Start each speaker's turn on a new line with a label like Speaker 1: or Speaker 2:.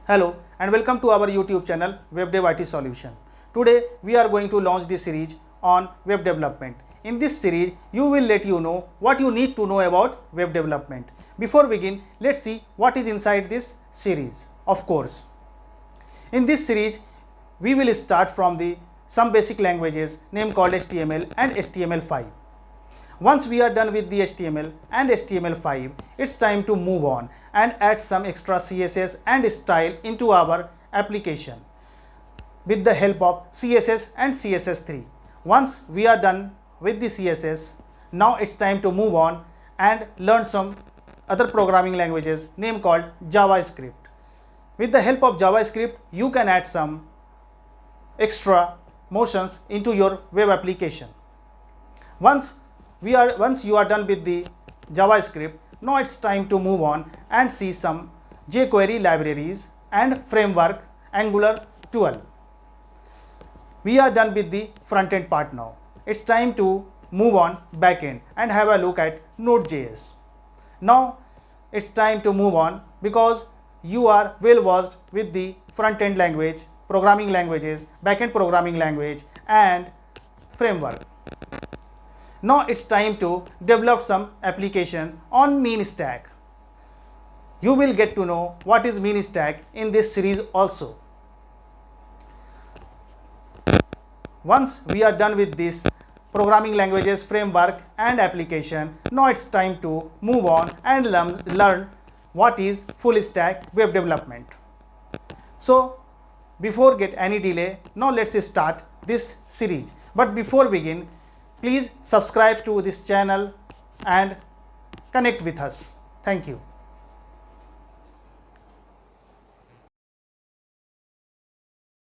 Speaker 1: Hello and welcome to our YouTube channel WebDev IT Solution. Today we are going to launch this series on web development. In this series you will let you know what you need to know about web development. Before we begin, let's see what is inside this series. Of course, in this series we will start from some basic languages named called HTML and HTML5. Once we are done with the HTML and HTML5, it's time to move on and add some extra CSS and style into our application with the help of CSS and CSS3. Once we are done with the CSS, now it's time to move on and learn some other programming languages named called JavaScript. With the help of JavaScript, you can add some extra motions into your web application. Once you are done with the JavaScript, now it's time to move on and see some jQuery libraries and framework Angular 12. We are done with the front end part now. It's time to move on back end and have a look at Node.js. Now it's time to move on because you are well versed with the front end language, programming languages, back end programming language and framework. Now it's time to develop some application on mean stack. You will get to know what is mean stack in this series also. Once we are done with this programming languages, framework and application, now it's time to move on and learn what is full stack web development. So before get any delay, now let's start this series. But before we begin, please subscribe to this channel and connect with us. Thank you.